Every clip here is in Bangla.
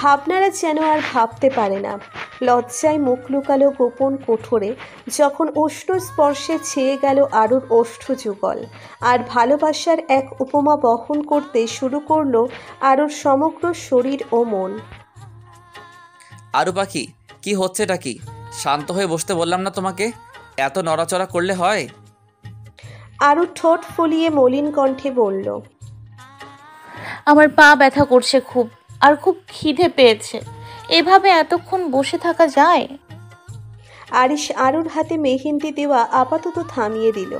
ভাবনারা যেন আর ভাবতে পারে না। লজ্জায় মুখ লুকালো গোপন কোঠরে, যখন উষ্ণ স্পর্শে ছেয়ে গেল আরুর ওষ্ঠ যুগল, আর ভালোবাসার এক উপমা বহন করতে শুরু করলো আরুর সমগ্র শরীর ও মন। আরু পাখি, কি হচ্ছেটা কি? শান্ত হয়ে বসতে বললাম না তোমাকে? এত নড়াচড়া করলে হয়? আরু ঠোঁট ফুলিয়ে মলিন কণ্ঠে বলল, আমার পা ব্যথা করছে খুব, আর খুব খিদে পেয়েছে। এভাবে এতক্ষণ বসে থাকা যায়? আরিশ আরুর হাতে মেহেন্দি দেওয়া আপাতত থামিয়ে দিল।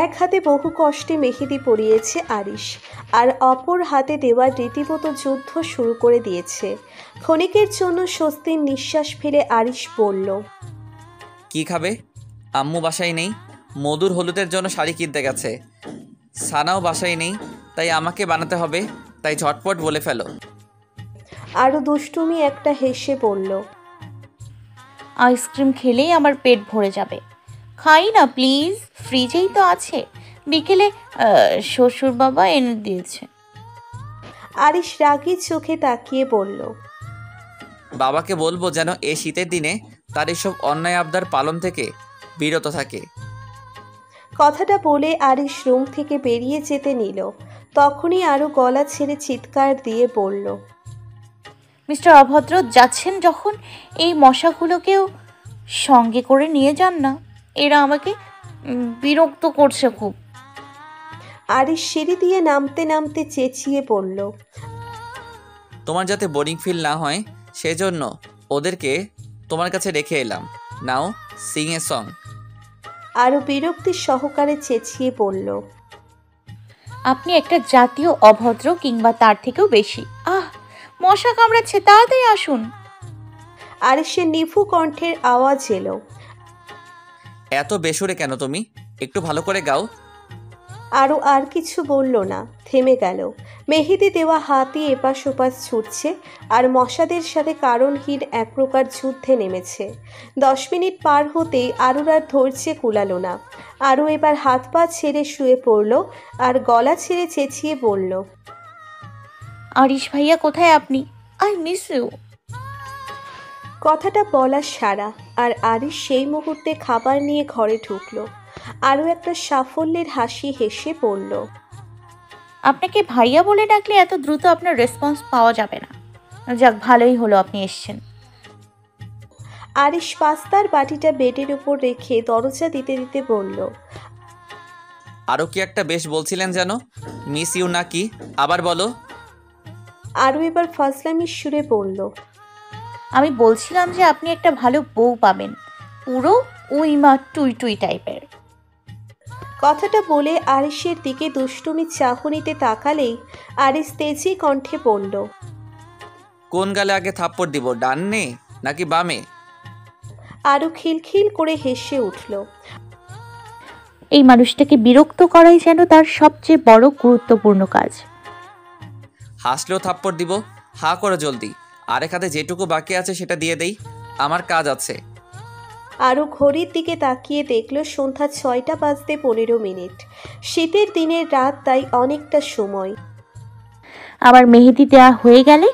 এক হাতে বহু কষ্টে মেহেদি পরিয়েছে আরিশ, আর অপর হাতে দেওয়া রীতিমতো যুদ্ধ শুরু করে দিয়েছে। ক্ষণিকের জন্য স্বস্তির নিঃশ্বাস ফেলে আরিশ বলল, কি খাবে? আম্মু বাসায় নেই, মধুর হলুদের জন্য শাড়ি কিনতে গেছে। সানাও বাসায় নেই, তাই আমাকে বানাতে হবে। তাই ঝটপট বলে ফেলো। আরও দুষ্টুমি একটা হেসে বলল, আইসক্রিম খেলেই আমার পেট ভরে যাবে। খাই না প্লিজ, ফ্রিজেই তো আছে। বিকেলে শ্বশুর বাবা এনে দিয়েছে। আরিশ রাগী চোখে তাকিয়ে বলল, বাবাকে বলবো যেন এ শীতের দিনে তার এসব অন্যায় আবদার পালন থেকে বিরত থাকে। কথাটা বলে আরিশ রুম থেকে বেরিয়ে যেতে নিল। তখনই আরও গলা ছেড়ে চিৎকার দিয়ে বলল, মিস্টার অভদ্র, যাচ্ছেন যখন এই মশাগুলোকেও সঙ্গে করে নিয়ে যান না। এরা আমাকে বিরক্ত করছে খুব। আরিশ সিঁড়ি দিয়ে নামতে নামতে চেঁচিয়ে বলল, তোমার যাতে বোরিং ফিল না হয় সেজন্য ওদেরকে তোমার কাছে রেখে এলাম। নাও সিং এ সং। আরও বিরক্তি সহকারে চেঁচিয়ে বলল, আপনি একটা জাতীয় অভদ্র, কিংবা তার থেকেও বেশি। মশা কামড়াচ্ছে, তাড়াতাড়ি আসুন। আরিশের নিভু কণ্ঠের আওয়াজ এলো, এত বেসুরে কেন তুমি? একটু ভালো করে গাও। আরও আর কিছু বলল না, থেমে গেল। মেহেদি দেওয়া হাতই এপাশ ওপাশ ছুটছে, আর মশাদের সাথে কারণহীন এক প্রকার যুদ্ধে নেমেছে। 10 মিনিট পার হতেই আরুর আর ধৈর্যে কুলালো না। আরও এবার হাত পা ছেড়ে শুয়ে পড়ল, আর গলা ছেড়ে চেঁচিয়ে বলল, আরিশ ভাইয়া কোথায় আপনি? I miss you. কথাটা বলা সারা, আর আরিশ সেই মুহূর্তে খাবার নিয়ে ঘরে ঢুকলো। আরও একটা সাফল্যের হাসি হেসে বলল, আপনাকে ভাইয়া বলে ডাকলে এত দ্রুত আপনার রেসপন্স পাওয়া যাবে না। যাক, ভালোই হলো আপনি এসছেন। আরিশ পাস্তার বাটিটা বেডের উপর রেখে দরজা দিতে দিতে বলল, আরও কি একটা বেশ বলছিলেন যেন? মিস ইউ না কি? আবার বলো। আরও এবার ফাজলামির সুরে বলল, আমি বলছিলাম যে আপনি একটা ভালো বউ পাবেন, পুরো উইমা টুই টুই টাইপের। কথাটা বলে আরিশের দিকে দুষ্টুমি চাহনিতে তাকালেই আরিশ তেজি কণ্ঠে বলল, কোন গালে আগে থাপ্পড় দিব, ডানে নাকি বামে? আরও খিলখিল করে হেসে উঠল। এই মানুষটাকে বিরক্ত করাই যেন তার সবচেয়ে বড় গুরুত্বপূর্ণ কাজ। হাসলেও থাপ্পড় দিব। হা করো জলদি, আরেক হাতে যেটুকু বাকি আছে সেটা দিয়ে দেই, আমার কাজ আছে। আরও ঘড়ির দিকে তাকিয়ে দেখল সন্ধ্যা 6টা বাজতে 15 মিনিট। শীতের দিনের রাত, তাই অনেকটা সময়। আবার মেহেদি দেওয়া হয়ে গেলে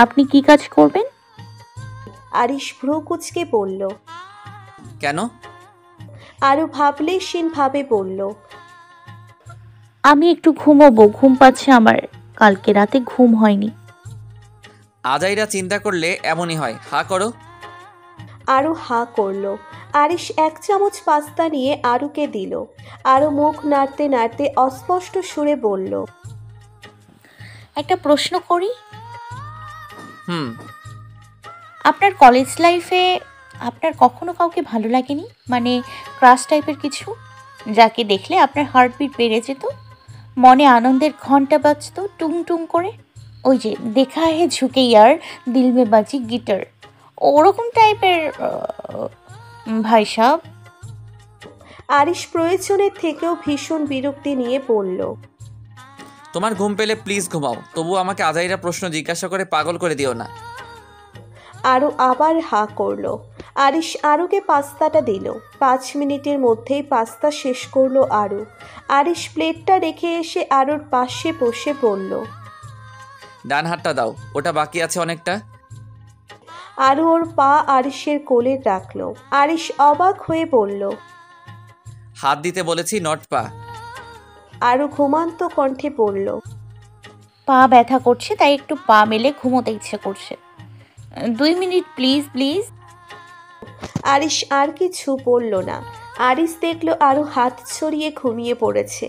আপনি কি কাজ করবেন? আরিশ ভ্রু কুঁচকে বলল। কেন? আরও ভাবলেশীন ভাবে বলল, আমি একটু ঘুমোবো, ঘুম পাচ্ছে আমার। কালকে রাতে ঘুম হয়নি। আজাইরা চিন্তা করলে এমনই হয়। হা করো। আরও হা করল। আরিশ 1 চামচ পাস্তা নিয়ে আরুকে দিল। আরও মুখ নাড়তে নাড়তে অস্পষ্ট সুরে বলল, একটা প্রশ্ন করি। হুম। আপনার কলেজ লাইফে আপনার কখনো কাউকে ভালো লাগেনি? মানে ক্রাশ টাইপের কিছু, যাকে দেখলে আপনার হার্টবিট বেড়ে যেত, মনে আনন্দের ঘন্টা বাজতো টুং টুং করে? ওই যে দেখা হে ঝুঁকে ইয়ার দিল মে বাজি গিটার, ওরকম টাইপের ভাই সাব। আরিশ প্রয়োজনের থেকেও ভীষণ বিরক্তি নিয়ে বলল, তোমার ঘুম পেলে প্লিজ ঘুমাও, তবু আমাকে আজাইরা প্রশ্ন জিজ্ঞাসা করে পাগল করে দিও না। আরও আবার হা করল। আরিশ আরুকে পাস্তাটা দিল। 5 মিনিটের মধ্যেই পাস্তা শেষ করলো আরু। আরিশ প্লেটটা রেখে এসে আরুর পাশে বসে বলল। ডান হাতটা দাও, ওটা বাকি আছে অনেকটা। আরু ওর পা আরিশের কোলে রাখলো। আরিশ অবাক হয়ে বলল। হাত দিতে বলেছি, নট পা। আরু ঘুমান্ত কণ্ঠে বলল। পা ব্যথা করছে, তাই একটু পা মেলে ঘুমোতে ইচ্ছে করছে। 2 মিনিট প্লিজ প্লিজ। আরিশ আর কিছু বলল না। আরিশ দেখলো আরু হাত ছড়িয়ে ঘুমিয়ে পড়েছে।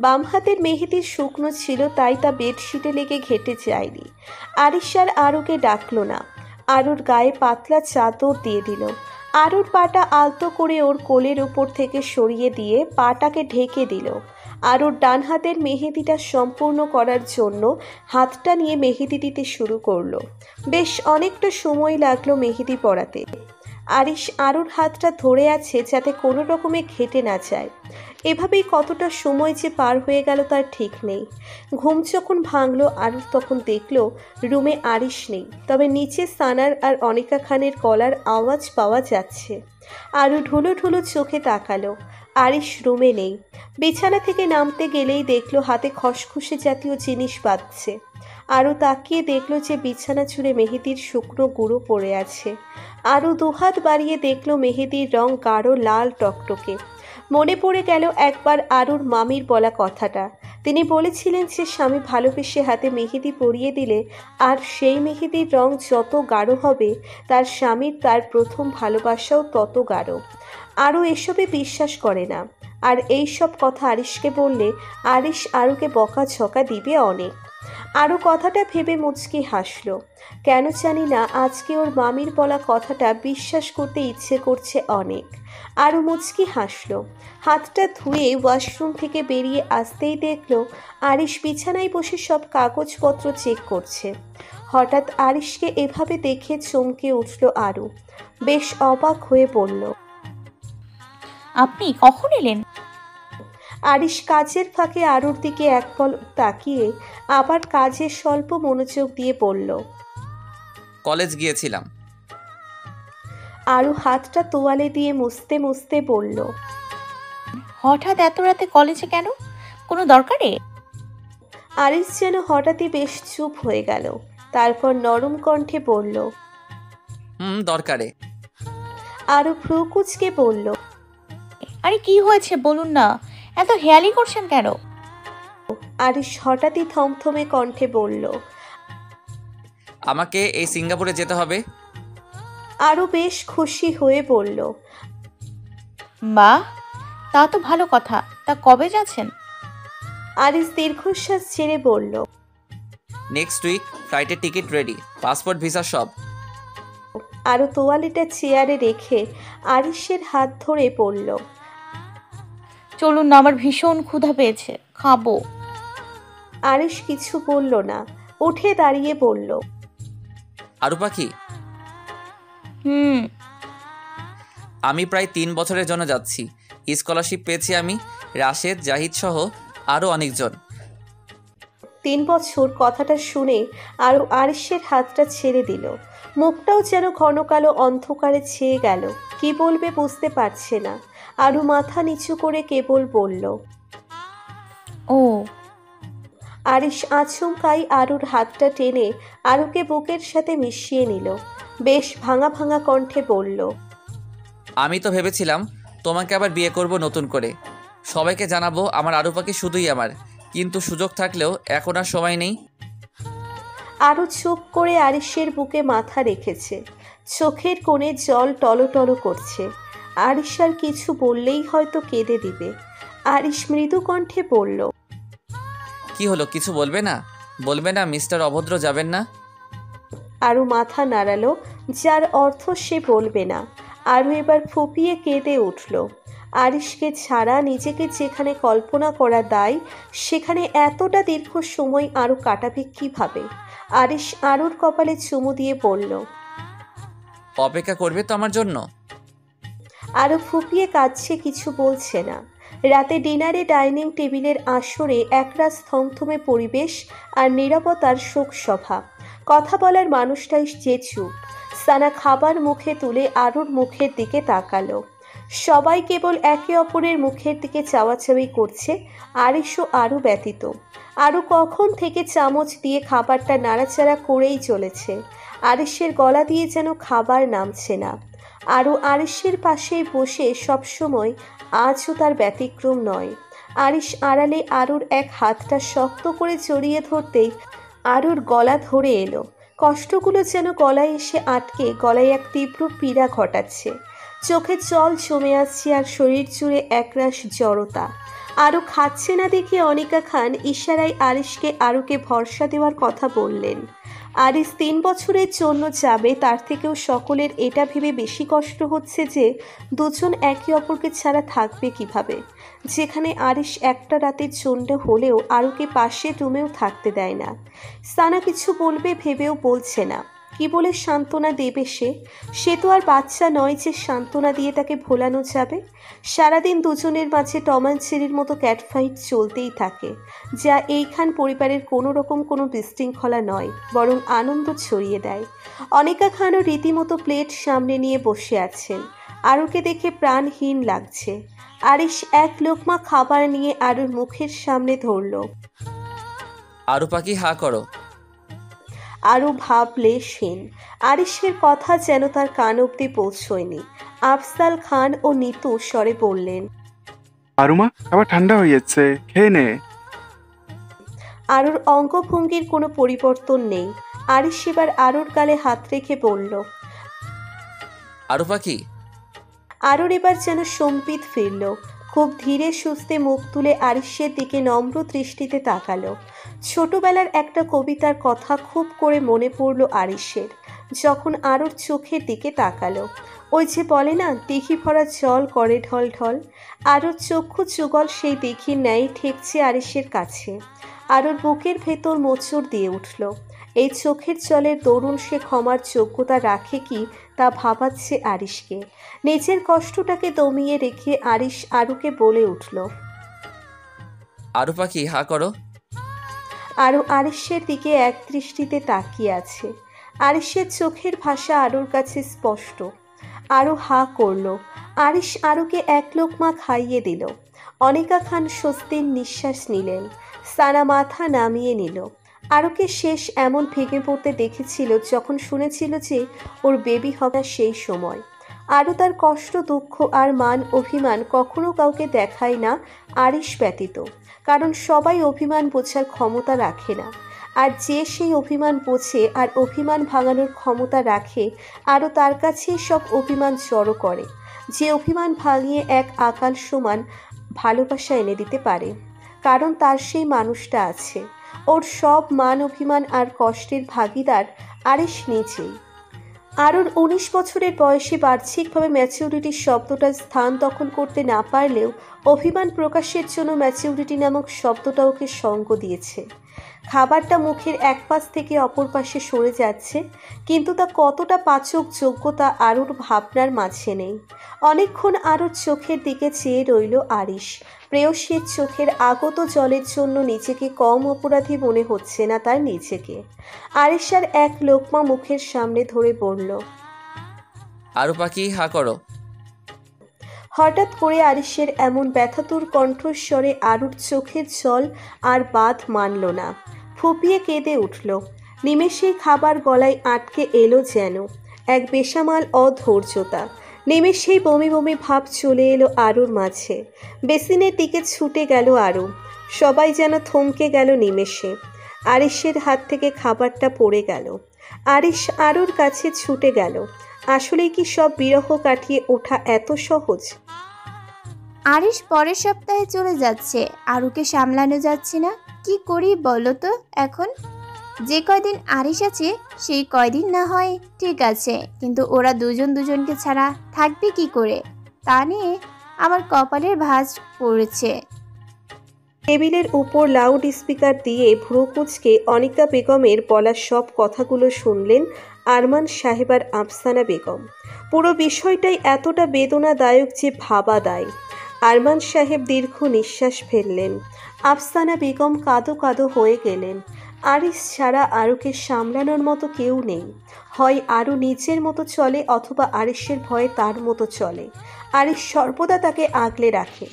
বাম হাতের মেহেদি শুকনো ছিল, তাই তা বেডশিটে লেগে ঘেটে যায়নি। আরিশ আর আরুকে ডাকলো না। আরুর গায়ে পাতলা চাদর দিয়ে দিল। আরুর পাটা আলতো করে ওর কোলের উপর থেকে সরিয়ে দিয়ে পাটাকে ঢেকে দিল। আরুর ডান হাতের মেহেদিটা সম্পূর্ণ করার জন্য হাতটা নিয়ে মেহেদি দিতে শুরু করলো। বেশ অনেকটা সময় লাগলো মেহেদি পরাতে। আরিশ আরুর হাতটা ধরে আছে যাতে কোনো রকমে ঘেটে না যায়। এভাবেই কতটা সময় যে পার হয়ে গেল তার ঠিক নেই। ঘুম যখন ভাঙলো আরুর, তখন দেখলো রুমে আরিশ নেই, তবে নিচে সানার আর অনিকা খানের গলার আওয়াজ পাওয়া যাচ্ছে। আরু ঢুলো ঢুলো চোখে তাকালো। আরিশ রুমে নেই। বিছানা থেকে নামতে গেলেই দেখলো হাতে খসখসে জাতীয় জিনিস বাঁধছে। আরও তাকিয়ে দেখলো যে বিছানা জুড়ে মেহেদির শুকনো গুঁড়ো পড়ে আছে। আরও দুহাত বাড়িয়ে দেখলো মেহেদির রং গাঢ় লাল টকটকে। মনে পড়ে গেল একবার আরুর মামির বলা কথাটা। তিনি বলেছিলেন যে স্বামী ভালোবেসে হাতে মেহেদি পরিয়ে দিলে আর সেই মেহেদির রং যত গাঢ় হবে, তার স্বামীর তার প্রথম ভালোবাসাও তত গাঢ়। আরও এসবে বিশ্বাস করে না, আর এই সব কথা আরিশকে বললে আরিশ আরুকে বকাঝকা দিবে অনেক। আরও কথাটা ভেবে মুচকি হাসলো। কেন জানি না আজকে ওর মামির বলা কথাটা বিশ্বাস করতে ইচ্ছে করছে অনেক। আরও মুচকি হাসলো। হাতটা ধুয়ে ওয়াশরুম থেকে বেরিয়ে আসতেই দেখলো আরিশ বিছানায় বসে সব কাগজপত্র চেক করছে। হঠাৎ আরিশকে এভাবে দেখে চমকে উঠল আরু। বেশ অবাক হয়ে পড়ল। আপনি কখন এলেন? আরিশ কাজের ফাঁকে আরুর দিকে এক পলক তাকিয়ে আবার কাজে স্বল্প মনোযোগ দিয়ে বলল। কলেজ গিয়েছিলাম। আরু হাতটা তোয়ালে দিয়ে মুছতে মুছতে বলল। হঠাৎ এত রাতে কলেজে কেন? কোনো দরকারে? আরিশ যেন হঠাৎই বেশ চুপ হয়ে গেল। তারপর নরম কণ্ঠে বলল। দরকারে। আরু ভ্রু কুঁচকে বলল। আরে কি হয়েছে বলুন না, এত হেয়ালি করছেন কেন? আরিশ হঠাৎই থমথমে কণ্ঠে বলল। আমাকে এই সিঙ্গাপুরে যেতে হবে। আরু বেশ খুশি হয়ে বলল। বাহ, তা তো ভালো কথা। তা কবে যাচ্ছেন? আরিশ দীর্ঘশ্বাস ছেড়ে বলল। Next week. ফ্লাইটের টিকিট রেডি, পাসপোর্ট ভিসা সব। আরু তোয়ালিটা চেয়ারে রেখে আরিশের হাত ধরে বলল। চলুন না, আমার ভীষণ ক্ষুধা পেয়েছে, খাবো। আরিশ কিছু বলল না, উঠে দাঁড়িয়ে বলল। আরু পাখি, হুম। আমি প্রায় 3 বছরের জন্য যাচ্ছি। স্কলারশিপ পেয়েছি আমি, রাশেদ, জাহিদ সহ আরও অনেকজন। 3 বছর, কথাটা শুনে আরু আরিশের হাতটা ছেড়ে দিল। মুখটাও যেন ঘন কালো অন্ধকারে ছেয়ে গেল। কি বলবে বুঝতে পারছে না। আরু মাথা নিচু করে কেবল বলল। ও। আরিশ আচমকাই আরুর হাতটা টেনে আরুকে বুকের সাথে মিশিয়ে নিল। বেশ ভাঙা ভাঙা কণ্ঠে বলল। আমি তো ভেবেছিলাম তোমাকে আবার বিয়ে করব নতুন করে, সবাইকে জানাবো আমার আরু পাখি শুধুই আমার, কিন্তু সুযোগ থাকলেও এখন আর সময় নেই। আরু চুপ করে আরিশের বুকে মাথা রেখেছে। চোখের কোণে জল টলটল করছে। আরিশ আর কিছু বললেই হয়তো কেঁদে দিবে। আরিশ মৃদু কণ্ঠে বলল। কি হলো, কিছু বলবে না? বলবে না মিস্টার অভদ্র যাবেন না? আরু মাথা নাড়ালো, যার অর্থ সে বলবে না। আরু এবার ফুপিয়ে কেঁদে উঠল। আরিশকে ছাড়া নিজেকে যেখানে কল্পনা করা দায়, সেখানে এতটা দীর্ঘ সময় আরু কাটাবে কিভাবে? আরিশ আরুর কপালে চুমু দিয়ে বলল। অপেক্ষা করবে তো আমার জন্য? আরু ফুপিয়ে কাঁদছে, কিছু বলছে না। রাতে ডিনারে ডাইনিং টেবিলের আসরে একরাশ থমথমে পরিবেশ আর নীরবতার শোকসভা। কথা বলার মানুষটাই যে চুপ। সানা খাবার মুখে তুলে আরুর মুখের দিকে তাকালো। সবাই কেবল একে অপরের মুখের দিকে চাওয়াচাওয়ি করছে, আরিশও আরু ব্যতীত। আরু কখন থেকে চামচ দিয়ে খাবারটা নাড়াচাড়া করেই চলেছে। আরিশের গলা দিয়ে যেন খাবার নামছে না। আরু আরিশের পাশেই বসে সবসময়, আজও তার ব্যতিক্রম নয়। আরিশ আড়ালে আরুর এক হাতটা শক্ত করে জড়িয়ে ধরতেই আরুর গলা ধরে এলো। কষ্টগুলো যেন গলায় এসে আটকে গলায় এক তীব্র পীড়া ঘটাচ্ছে। চোখে জল জমে আসছে আর শরীর জুড়ে একরাশ জড়তা। আরু খাচ্ছে না দেখে অনিকা খান ইশারায় আরিশকে আরুকে ভরসা দেওয়ার কথা বললেন। আরিশ 3 বছরের জন্য যাবে, তার থেকেও সকলের এটা ভেবে বেশি কষ্ট হচ্ছে যে দুজন একে অপরকে ছাড়া থাকবে কিভাবে, যেখানে আরিশ একটা রাতের জন্য হলেও আরুকে পাশের রুমেও থাকতে দেয় না। সানা কিছু বলবে ভেবেও বলছে না। কি বলে সান্ত্বনা দেবে সে তো আর বাচ্চা নয় যে সান্ত্বনা দিয়ে তাকে ভোলানো যাবে। সারাদিন দুজনের মাঝে টম অ্যান্ড জেরির মতো ক্যাটফাইট চলতেই থাকে, যা এইখান পরিবারের কোনো রকম কোনো বিশৃঙ্খলা নয়, বরং আনন্দ ছড়িয়ে দেয়। অনিকা খানও রীতিমতো প্লেট সামনে নিয়ে বসে আছেন। আরুকে দেখে প্রাণহীন লাগছে। আরিশ এক লোকমা খাবার নিয়ে আরুর মুখের সামনে ধরল। আরু পাখি হা করো। আরও ভাবলেশহীন। আরিশের কথা যেন তার কান অব্দি পৌঁছয়নি। আফজাল খান ও নিতু স্বরে বললেন, আরুমা আবার ঠান্ডা হয়ে যাচ্ছে, খেয়ে নে। আরুর অঙ্গভঙ্গির কোনো পরিবর্তন নেই। আরিশ এবার আরুর গালে হাত রেখে বলল। আরু পাখি। আরুর এবার যেন সম্বিত ফিরল। খুব ধীরে সুস্থে মুখ তুলে আরিশের দিকে নম্র দৃষ্টিতে তাকালো। ছোটবেলার একটা কবিতার কথা খুব করে মনে পড়ল আরিশের, যখন আরুর চোখের দিকে তাকালো। ওই যে বলে না, দিঘি ভরা জল করে ঢল ঢল। আরুর চক্ষু যুগল সেই দিঘির ন্যায় ঠেকছে আরিশের কাছে। আরুর বুকের ভেতর মোচড় দিয়ে উঠল। এই চোখের জলের দরুন সে ক্ষমার যোগ্যতা রাখে কি তা ভাবাচ্ছে আরিশকে। নিজের কষ্টটাকে দমিয়ে রেখে আরিশ আরুকে বলে উঠল, আরু পাখি হা করো। আরু আরিশের দিকে এক দৃষ্টিতে তাকিয়ে আছে। আরিশের চোখের ভাষা আরুর কাছে স্পষ্ট। আরু হা করল। আরিশ আরুকে এক লোকমা খাইয়ে দিল। অনিকা খান স্বস্তির নিঃশ্বাস নিলেন। সানা মাথা নামিয়ে নিল। আরুকে শেষ এমন ভেঙে পড়তে দেখেছিল যখন শুনেছিল যে ওর বেবি হবে সেই সময়। আরু তার কষ্ট, দুঃখ আর মান অভিমান কখনো কাউকে দেখায় না আরিশ ব্যতীত, কারণ সবাই অভিমান বোঝার ক্ষমতা রাখে না। আর যে সেই অভিমান বোঝে আর অভিমান ভাঙানোর ক্ষমতা রাখে, আরও তার কাছেই সব অভিমান জড়ো করে। যে অভিমান ভাঙিয়ে এক আকাল সমান ভালোবাসা এনে দিতে পারে, কারণ তার সেই মানুষটা আছে। ওর সব মান অভিমান আর কষ্টের ভাগিদার আরিশ নিজেই। আরুর 19 বছরের বয়সে বাহ্যিকভাবে ম্যাচিউরিটির শব্দটা স্থান দখল করতে না পারলেও অভিমান প্রকাশের জন্য ম্যাচিউরিটি নামক শব্দটা ওকে সঙ্গ দিয়েছে। খাবারটা মুখের এক পাশ থেকে অপর পাশে সরে যাচ্ছে, কিন্তু তা কতটা পাচক যোগ্যতা আরুর ভাবনার মাঝে নেই। অনেকক্ষণ আরুর চোখের দিকে চেয়ে রইল আরিশ। প্রেয়সীর চোখের আগত জলের জন্য নিজেকে কম অপরাধী মনে হচ্ছে না তার নিজেকে। আরিশার এক লোকমা মুখের সামনে ধরে বলল, আরু পাখি হা করো। হঠাৎ করে আরিশের এমন ব্যথাতুর কণ্ঠস্বরে আরুর চোখের জল আর বাঁধ মানল না। ফুপিয়ে কেঁদে উঠল। নিমেষেই খাবার গলায় আটকে এলো যেন এক বেসামাল অধৈর্যতা। নিমেষেই বমি বমি ভাব চলে এলো আরুর মাঝে। বেসিনের দিকে ছুটে গেল আরু। সবাই যেন থমকে গেল নিমেষে। আরিশের হাত থেকে খাবারটা পড়ে গেল। আরিশ আরুর কাছে ছুটে গেল। আসলে কি সব বিরহ কাটিয়ে ওঠা এত সহজ? আরিশ পরের সপ্তাহে চলে যাচ্ছে, আরুকে সামলানো যাচ্ছে না। কি করি বলো তো এখন? যে কয়দিন আরিশ আছে সেই কয়দিন না হয় ঠিক আছে, কিন্তু ওরা দুজন দুজনকে ছাড়া থাকবে কি করে, তা নিয়ে আমার কপালের ভাঁজ পড়েছে। টেবিলের উপর লাউড স্পিকার দিয়ে ভ্রু কুঁচকে অনিকা বেগমের বলা সব কথাগুলো শুনলেন আরমান সাহেব আর আফসানা বেগম। পুরো বিষয়টাই এতটা বেদনাদায়ক যে ভাবা দায়। আরমান সাহেব দীর্ঘ নিঃশ্বাস ফেললেন। আফসানা বেগম কাঁদো কাঁদো হয়ে গেলেন। আরিশ ছাড়া আরুকে সামলানোর মতো কেউ নেই। হয় আরু নিজের মতো চলে অথবা আরিশের ভয়ে তার মতো চলে। আরিশ সর্বদা তাকে আগলে রাখে।